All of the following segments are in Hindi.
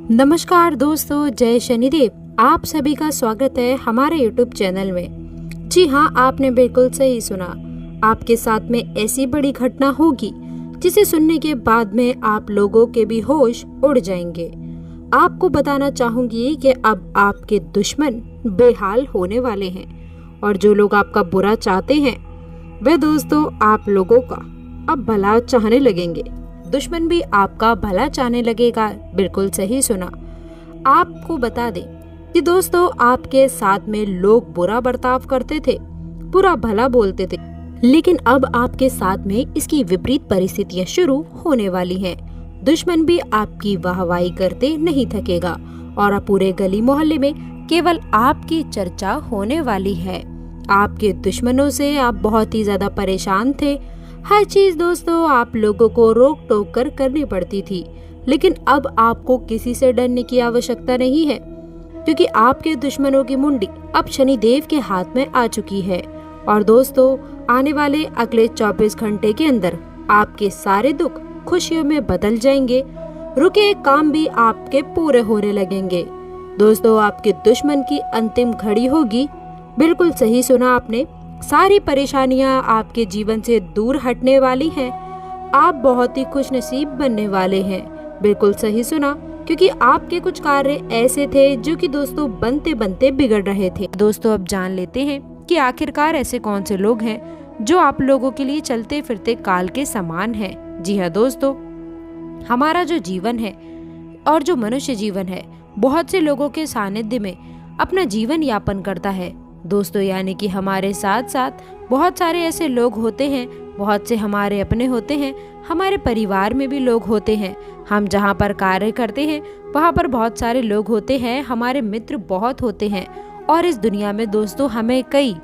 नमस्कार दोस्तों, जय शनिदेव। आप सभी का स्वागत है हमारे YouTube चैनल में। जी हाँ, आपने बिल्कुल सही सुना। आपके साथ में ऐसी बड़ी घटना होगी जिसे सुनने के बाद में आप लोगों के भी होश उड़ जाएंगे। आपको बताना चाहूंगी कि अब आपके दुश्मन बेहाल होने वाले हैं और जो लोग आपका बुरा चाहते हैं वे दोस्तों आप लोगों का अब भला चाहने लगेंगे। दुश्मन भी आपका भला चाहने लगेगा। बिल्कुल सही सुना। आपको बता दें कि दोस्तों आपके साथ में लोग बुरा बर्ताव करते थे, बुरा भला बोलते थे, लेकिन अब आपके साथ में इसकी विपरीत परिस्थितियां शुरू होने वाली हैं। दुश्मन भी आपकी वाहवाही करते नहीं थकेगा और अब पूरे गली मोहल्ले में केवल आपकी चर्चा होने वाली है। आपके दुश्मनों से आप बहुत ही ज्यादा परेशान थे। हर चीज दोस्तों आप लोगों को रोक टोक कर करनी पड़ती थी, लेकिन अब आपको किसी से डरने की आवश्यकता नहीं है, क्योंकि आपके दुश्मनों की मुंडी अब शनिदेव के हाथ में आ चुकी है। और दोस्तों आने वाले अगले 24 घंटे के अंदर आपके सारे दुख खुशियों में बदल जाएंगे। रुके काम भी आपके पूरे होने लगेंगे। दोस्तों आपके दुश्मन की अंतिम घड़ी होगी। बिल्कुल सही सुना आपने। सारी परेशानियां आपके जीवन से दूर हटने वाली हैं। आप बहुत ही खुशनसीब बनने वाले हैं। बिल्कुल सही सुना, क्योंकि आपके कुछ कार्य ऐसे थे जो कि दोस्तों बनते बनते बिगड़ रहे थे। दोस्तों अब जान लेते हैं कि आखिरकार ऐसे कौन से लोग हैं जो आप लोगों के लिए चलते फिरते काल के समान हैं। जी हाँ दोस्तों, हमारा जो जीवन है और जो मनुष्य जीवन है बहुत से लोगों के सानिध्य में अपना जीवन यापन करता है दोस्तों। यानी कि हमारे साथ साथ बहुत सारे ऐसे लोग होते हैं, बहुत से हमारे अपने होते हैं, हमारे परिवार में भी लोग होते हैं। हम जहाँ पर कार्य करते हैं वहाँ पर बहुत सारे लोग होते हैं, हमारे मित्र बहुत होते हैं। और इस दुनिया में दोस्तों हमें कई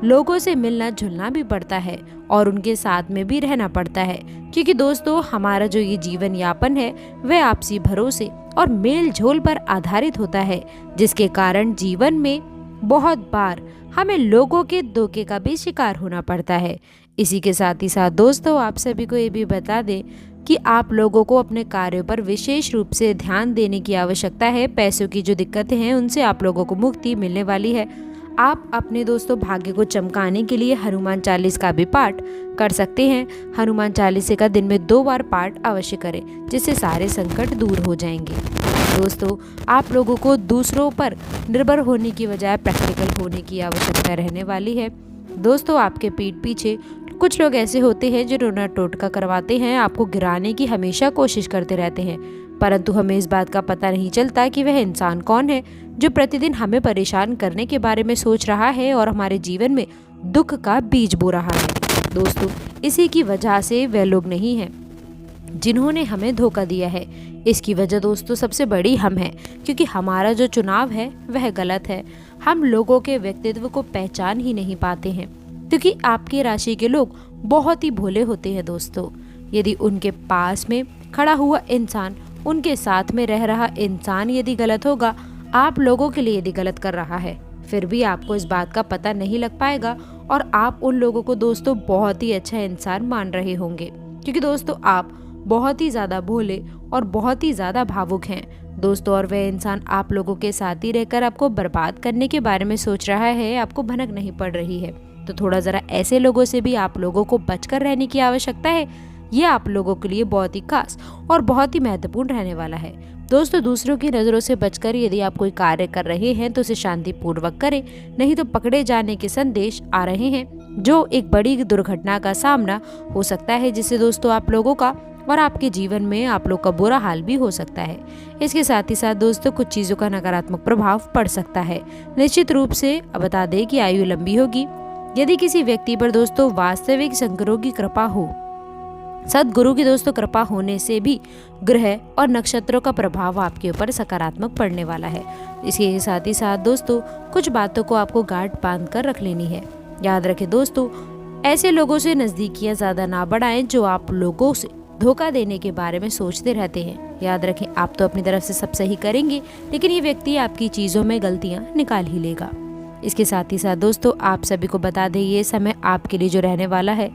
लोगों से मिलना जुलना भी पड़ता है और उनके साथ में भी रहना पड़ता है, क्योंकि दोस्तों हमारा जो ये जीवन यापन है वह आपसी भरोसे और मेल झोल पर आधारित होता है, जिसके कारण जीवन में बहुत बार हमें लोगों के धोखे का भी शिकार होना पड़ता है। इसी के साथ ही साथ दोस्तों आप सभी को ये भी बता दें कि आप लोगों को अपने कार्यों पर विशेष रूप से ध्यान देने की आवश्यकता है। पैसों की जो दिक्कतें हैं उनसे आप लोगों को मुक्ति मिलने वाली है। आप अपने दोस्तों भाग्य को चमकाने के लिए हनुमान चालीस का भी पाठ कर सकते हैं। हनुमान चालीसे का दिन में 2 बार पाठ अवश्य करें, जिससे सारे संकट दूर हो जाएंगे। दोस्तों आप लोगों को दूसरों पर निर्भर होने की बजाय प्रैक्टिकल होने की आवश्यकता रहने वाली है। दोस्तों आपके पीठ पीछे कुछ लोग ऐसे होते हैं जो रोना टोटका करवाते हैं, आपको गिराने की हमेशा कोशिश करते रहते हैं, परंतु हमें इस बात का पता नहीं चलता कि वह इंसान कौन है जो प्रतिदिन हमें परेशान करने के बारे में सोच रहा है और हमारे जीवन में दुख का बीज बो रहा है। दोस्तों इसी की वजह से वह लोग नहीं हैं जिन्होंने हमें धोखा दिया है। इसकी वजह दोस्तों सबसे बड़ी हम हैं, क्योंकि हमारा जो चुनाव है वह गलत है। हम लोगों के व्यक्तित्व को पहचान ही नहीं पाते हैं, क्योंकि आपकी राशि के लोग बहुत ही भोले होते हैं दोस्तों। यदि उनके पास में खड़ा हुआ इंसान, उनके साथ में रह रहा इंसान यदि गलत होगा, आप लोगों के लिए यदि गलत कर रहा है, फिर भी आपको इस बात का पता नहीं लग पाएगा और आप उन लोगों को दोस्तों बहुत ही अच्छा इंसान मान रहे होंगे, क्योंकि दोस्तों आप बहुत ही ज़्यादा भोले और बहुत ही ज़्यादा भावुक हैं दोस्तों। और वह इंसान आप लोगों के साथ ही रहकर आपको बर्बाद करने के बारे में सोच रहा है, आपको भनक नहीं पड़ रही है। तो थोड़ा ज़रा ऐसे लोगों से भी आप लोगों को बचकर रहने की आवश्यकता है। ये आप लोगों के लिए बहुत ही खास और बहुत ही महत्वपूर्ण रहने वाला है दोस्तों। दूसरों की नज़रों से बचकर यदि आप कोई कार्य कर रहे हैं तो उसे शांतिपूर्वक करें, नहीं तो पकड़े जाने के संदेश आ रहे हैं, जो एक बड़ी दुर्घटना का सामना हो सकता है, जिससे दोस्तों आप लोगों का और आपके जीवन में आप लोग का बुरा हाल भी हो सकता है। इसके साथ ही साथ दोस्तों कुछ चीज़ों का नकारात्मक प्रभाव पड़ सकता है। निश्चित रूप से बता दें कि आयु लंबी होगी। यदि किसी व्यक्ति पर दोस्तों वास्तविक शंकरों की कृपा हो, सदगुरु की दोस्तों कृपा होने से भी ग्रह और नक्षत्रों का प्रभाव आपके ऊपर सकारात्मक पड़ने वाला है। इसके साथ ही साथ दोस्तों कुछ बातों को आपको गांठ बांध कर रख लेनी है। याद रखें दोस्तों, ऐसे लोगों से नजदीकियां ज्यादा ना बढ़ाएं जो आप लोगों से धोखा देने के बारे में सोचते रहते हैं। याद रखें आप तो अपनी तरफ से सब सही करेंगे, लेकिन ये व्यक्ति आपकी चीजों में गलतियां निकाल ही लेगा। इसके साथ ही साथ दोस्तों आप सभी को बता दें ये समय आपके लिए जो रहने वाला है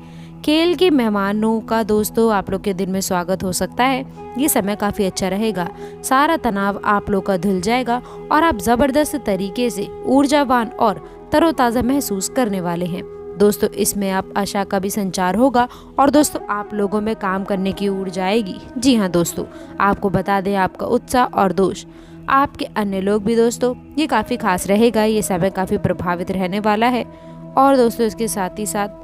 खेल के मेहमानों का दोस्तों आप लोग के दिन में स्वागत हो सकता है। ये समय काफ़ी अच्छा रहेगा। सारा तनाव आप लोग का धुल जाएगा और आप ज़बरदस्त तरीके से ऊर्जावान और तरोताज़ा महसूस करने वाले हैं। दोस्तों इसमें आप आशा का भी संचार होगा और दोस्तों आप लोगों में काम करने की ऊर्जा आएगी। जी हाँ दोस्तों, आपको बता दें आपका उत्साह और दोष आपके अन्य लोग भी दोस्तों ये काफ़ी खास रहेगा। ये समय काफ़ी प्रभावित रहने वाला है। और दोस्तों इसके साथ ही साथ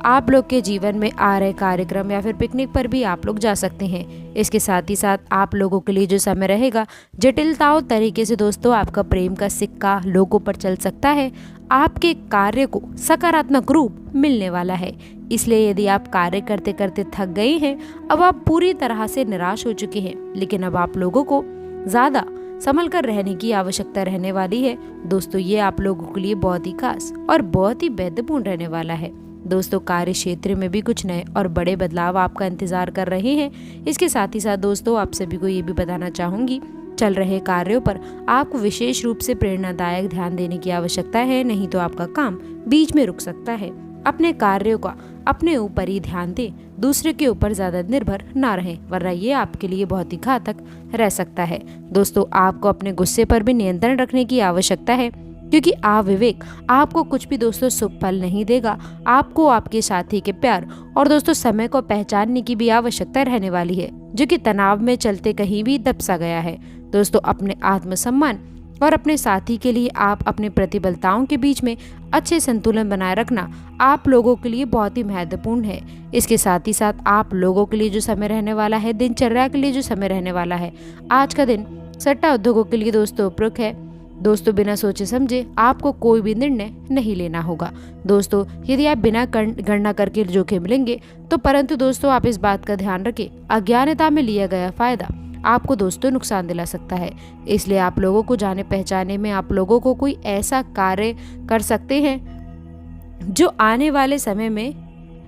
आप लोग के जीवन में आ रहे कार्यक्रम या फिर पिकनिक पर भी आप लोग जा सकते हैं। इसके साथ ही साथ आप लोगों के लिए जो समय रहेगा जटिलताओं तरीके से दोस्तों आपका प्रेम का सिक्का लोगों पर चल सकता है। आपके कार्य को सकारात्मक रूप मिलने वाला है। इसलिए यदि आप कार्य करते करते थक गए हैं, अब आप पूरी तरह से निराश हो चुके हैं, लेकिन अब आप लोगों को ज़्यादा संभल कर रहने की आवश्यकता रहने वाली है। दोस्तों ये आप लोगों के लिए बहुत ही खास और बहुत ही महत्वपूर्ण रहने वाला है। दोस्तों कार्य क्षेत्र में भी कुछ नए और बड़े बदलाव आपका इंतजार कर रहे हैं। इसके साथ ही साथ दोस्तों आप सभी को ये भी बताना चाहूँगी, चल रहे कार्यों पर आपको विशेष रूप से प्रेरणादायक ध्यान देने की आवश्यकता है, नहीं तो आपका काम बीच में रुक सकता है। अपने कार्यों का अपने ऊपर ही ध्यान दें, दूसरे के ऊपर ज़्यादा निर्भर ना रहें, वरना ये आपके लिए बहुत ही घातक रह सकता है। दोस्तों आपको अपने गुस्से पर भी नियंत्रण रखने की आवश्यकता है, क्योंकि अविवेक आपको कुछ भी दोस्तों शुभ फल नहीं देगा। आपको आपके साथी के प्यार और दोस्तों समय को पहचानने की भी आवश्यकता रहने वाली है, जो कि तनाव में चलते कहीं भी दब सा गया है। दोस्तों अपने आत्मसम्मान और अपने साथी के लिए आप अपने प्रतिबद्धताओं के बीच में अच्छे संतुलन बनाए रखना आप लोगों के लिए बहुत ही महत्वपूर्ण है। इसके साथ ही साथ आप लोगों के लिए जो समय रहने वाला है, दिनचर्या के लिए जो समय रहने वाला है, आज का दिन सट्टा उद्योगों के लिए दोस्तों उपयुक्त है। दोस्तों बिना सोचे समझे आपको कोई भी निर्णय नहीं लेना होगा। दोस्तों यदि आप बिना गणना करके जोखिम लेंगे तो परंतु दोस्तों आप इस बात का ध्यान रखें, अज्ञानता में लिया गया फायदा आपको दोस्तों नुकसान दिला सकता है। इसलिए आप लोगों को जाने पहचाने में आप लोगों को कोई ऐसा कार्य कर सकते हैं जो आने वाले समय में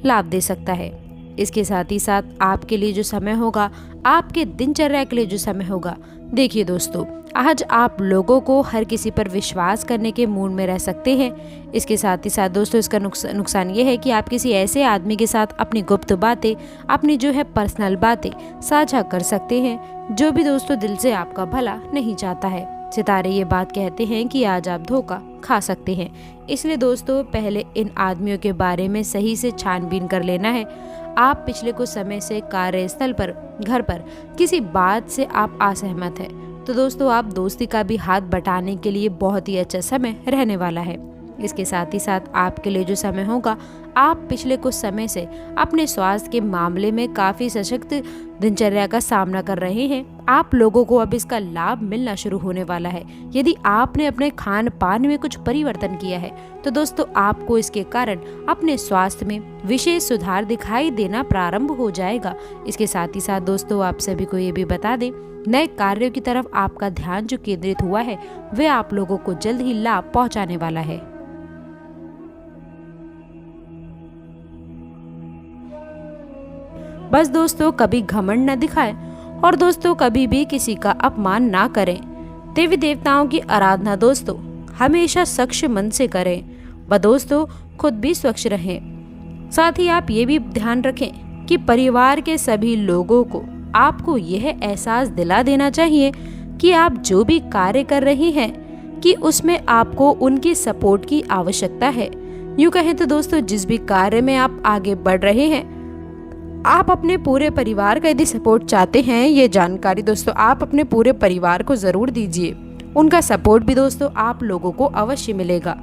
लाभ दे सकता है। इसके साथ ही साथ आपके लिए जो समय होगा, आपके दिनचर्या के लिए जो समय होगा, देखिए दोस्तों आज आप लोगों को हर किसी पर विश्वास करने के मूड में रह सकते हैं। इसके साथ ही साथ दोस्तों इसका नुकसान ये है कि आप किसी ऐसे आदमी के साथ अपनी गुप्त बातें, अपनी जो है पर्सनल बातें साझा कर सकते हैं, जो भी दोस्तों दिल से आपका भला नहीं चाहता है। सितारे ये बात कहते हैं कि आज आप धोखा खा सकते हैं। इसलिए दोस्तों पहले इन आदमियों के बारे में सही से छानबीन कर लेना है। आप पिछले कुछ समय से कार्यस्थल पर, घर पर किसी बात से आप असहमत हैं, तो दोस्तों आप दोस्ती का भी हाथ बटाने के लिए बहुत ही अच्छा समय रहने वाला है। इसके साथ ही साथ आपके लिए जो समय होगा, आप पिछले कुछ समय से अपने स्वास्थ्य के मामले में काफ़ी सशक्त दिनचर्या का सामना कर रहे हैं। आप लोगों को अब इसका लाभ मिलना शुरू होने वाला है। यदि आपने अपने खान पान में कुछ परिवर्तन किया है तो दोस्तों आपको इसके कारण अपने स्वास्थ्य में विशेष सुधार दिखाई देना प्रारंभ हो जाएगा। इसके साथ ही साथ दोस्तों आप सभी को ये भी बता दें, नए कार्यों की तरफ आपका ध्यान जो केंद्रित हुआ है वे आप लोगों को जल्द ही लाभ पहुंचाने वाला है। बस दोस्तों कभी घमंड न दिखाएं और दोस्तों कभी भी किसी का अपमान ना करें। देवी देवताओं की आराधना दोस्तों हमेशा स्वच्छ मन से करें व दोस्तों खुद भी स्वच्छ रहें। साथ ही आप ये भी ध्यान रखें कि परिवार के सभी लोगों को आपको यह एहसास दिला देना चाहिए कि आप जो भी कार्य कर रहे हैं कि उसमें आपको उनकी सपोर्ट की आवश्यकता है। यूँ कहें तो दोस्तों जिस भी कार्य में आप आगे बढ़ रहे हैं, आप अपने पूरे परिवार का यदि सपोर्ट चाहते हैं, ये जानकारी दोस्तों आप अपने पूरे परिवार को ज़रूर दीजिए। उनका सपोर्ट भी दोस्तों आप लोगों को अवश्य मिलेगा।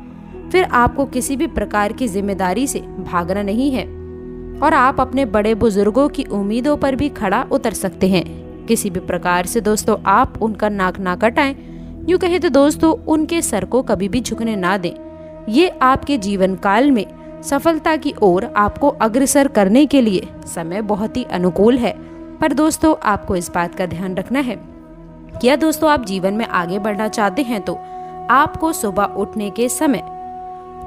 फिर आपको किसी भी प्रकार की जिम्मेदारी से भागना नहीं है और आप अपने बड़े बुजुर्गों की उम्मीदों पर भी खड़ा उतर सकते हैं। किसी भी प्रकार से दोस्तों आप उनका नाक ना कटाएं। यूँ कहें तो दोस्तों उनके सर को कभी भी झुकने ना दें। ये आपके जीवन काल में सफलता की ओर आपको अग्रसर करने के लिए समय बहुत ही अनुकूल है। पर दोस्तों आपको इस बात का ध्यान रखना है कि दोस्तों आप जीवन में आगे बढ़ना चाहते हैं तो आपको सुबह उठने के समय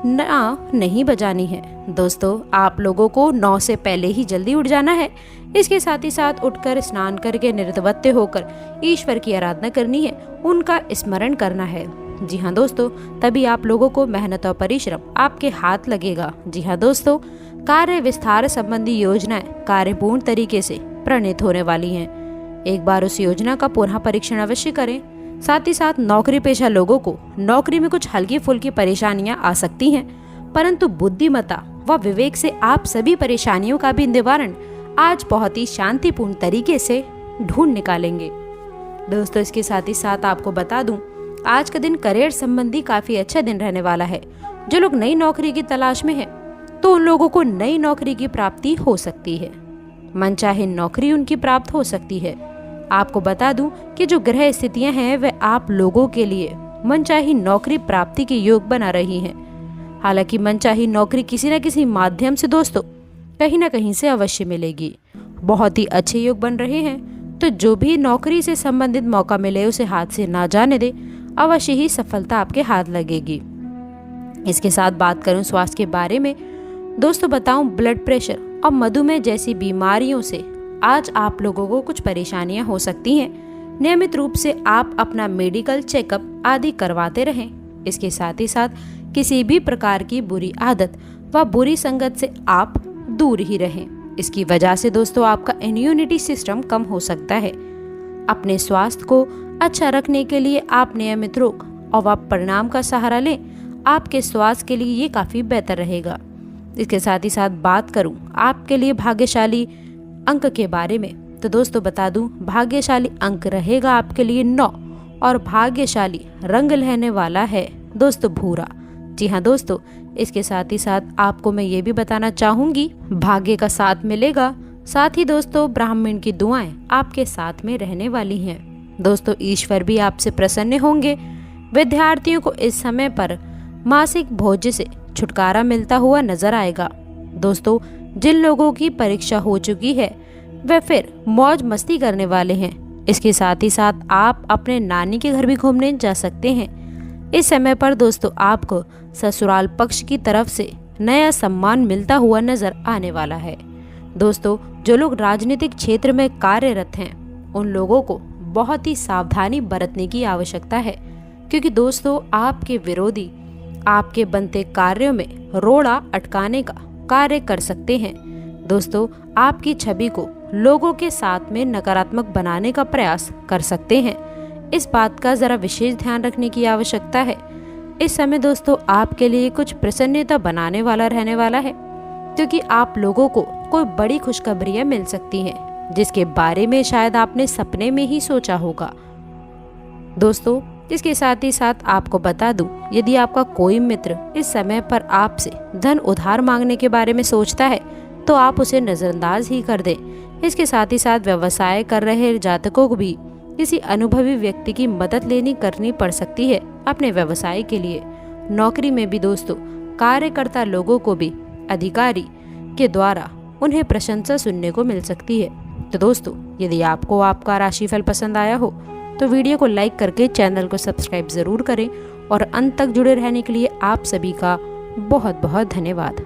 ना नहीं बजानी है। दोस्तों आप लोगों को 9 से पहले ही जल्दी उठ जाना है। इसके साथ ही साथ उठकर स्नान करके निर्वृत्त होकर ईश्वर की आराधना करनी है, उनका स्मरण करना है। जी हाँ दोस्तों, तभी आप लोगों को मेहनत और परिश्रम आपके हाथ लगेगा। जी हाँ दोस्तों, कार्य विस्तार संबंधी योजनाएं कार्यपूर्ण तरीके से प्रणीत होने वाली हैं। एक बार उस योजना का पुनः परीक्षण अवश्य करें। साथ ही साथ नौकरी पेशा लोगों को नौकरी में कुछ हल्की फुल्की परेशानियां आ सकती हैं, परंतु बुद्धिमत्ता व विवेक से आप सभी परेशानियों का भी निवारण आज बहुत ही शांतिपूर्ण तरीके से ढूंढ निकालेंगे। दोस्तों, इसके साथ ही साथ आपको बता दूं, आज का दिन करियर संबंधी काफी अच्छा दिन रहने वाला है। जो लोग नई नौकरी की तलाश में हैं, तो उन लोगों को नई नौकरी की प्राप्ति हो सकती है। मनचाही नौकरी उनकी प्राप्त हो सकती है। आपको बता दूं कि जो ग्रह स्थितियां हैं वह आप लोगों के लिए मनचाही नौकरी प्राप्ति के योग बना रही हैं। हालांकि मनचाही नौकरी किसी न किसी माध्यम से दोस्तों कहीं ना कहीं से अवश्य मिलेगी। बहुत ही अच्छे योग बन रहे हैं, तो जो भी नौकरी से संबंधित मौका मिले उसे हाथ से ना जाने दे, अवश्य ही सफलता आपके हाथ लगेगी। इसके साथ बात करूं स्वास्थ्य के बारे में, दोस्तों बताऊं ब्लड प्रेशर और मधुमेह जैसी बीमारियों से आज आप लोगों को कुछ परेशानियां हो सकती हैं। नियमित रूप से आप अपना मेडिकल चेकअप आदि करवाते रहें। इसके साथ ही साथ किसी भी प्रकार की बुरी आदत व बुरी संगत से आप दूर ही रहें। इसकी वजह से दोस्तों आपका इम्यूनिटी सिस्टम कम हो सकता है। अपने स्वास्थ्य को अच्छा रखने के लिए आप नियमित योग और परिणाम का सहारा लें। आपके स्वास्थ्य के लिए ये काफ़ी बेहतर रहेगा। इसके साथ ही साथ बात करूं आपके लिए भाग्यशाली अंक के बारे में, तो दोस्तों बता दूं भाग्यशाली अंक रहेगा आपके लिए 9 और भाग्यशाली रंग रहने वाला है दोस्तों भूरा। जी हाँ दोस्तों, इसके साथ ही साथ आपको मैं ये भी बताना चाहूंगी भाग्य का साथ मिलेगा। साथ ही दोस्तों ब्राह्मण की दुआएं आपके साथ में रहने वाली हैं। दोस्तों ईश्वर भी आपसे प्रसन्न होंगे। विद्यार्थियों को इस समय पर मासिक भोज्य से छुटकारा मिलता हुआ नजर आएगा। दोस्तों जिन लोगों की परीक्षा हो चुकी है वे फिर मौज मस्ती करने वाले हैं। इसके साथ ही साथ आप अपने नानी के घर भी घूमने जा सकते हैं। इस समय पर दोस्तों आपको ससुराल पक्ष की तरफ से नया सम्मान मिलता हुआ नजर आने वाला है। दोस्तों जो लोग राजनीतिक क्षेत्र में कार्यरत हैं उन लोगों को बहुत ही सावधानी बरतने की आवश्यकता है, क्योंकि दोस्तों आपके विरोधी आपके बनते कार्यों में रोड़ा अटकाने का कार्य कर सकते हैं। दोस्तों आपकी छवि को लोगों के साथ में नकारात्मक बनाने का प्रयास कर सकते हैं। इस बात का जरा विशेष ध्यान रखने की आवश्यकता है। इस समय दोस्तों आपके लिए कुछ प्रसन्नता बनाने वाला रहने वाला है, क्योंकि आप लोगों को कोई बड़ी खुशखबरियां मिल सकती हैं जिसके बारे में शायद आपने सपने में ही सोचा होगा। दोस्तों इसके साथ ही साथ आपको बता दूं, यदि आपका कोई मित्र इस समय पर आपसे धन उधार मांगने के बारे में सोचता है तो आप उसे नजरअंदाज ही कर दें। इसके साथ ही साथ व्यवसाय कर रहे जातकों को भी किसी अनुभवी व्यक्ति की मदद लेनी करनी पड़ सकती है अपने व्यवसाय के लिए। नौकरी में भी दोस्तों कार्यकर्ता लोगों को भी अधिकारी के द्वारा उन्हें प्रशंसा सुनने को मिल सकती है। तो दोस्तों यदि आपको आपका राशिफल पसंद आया हो तो वीडियो को लाइक करके चैनल को सब्सक्राइब जरूर करें, और अंत तक जुड़े रहने के लिए आप सभी का बहुत बहुत धन्यवाद।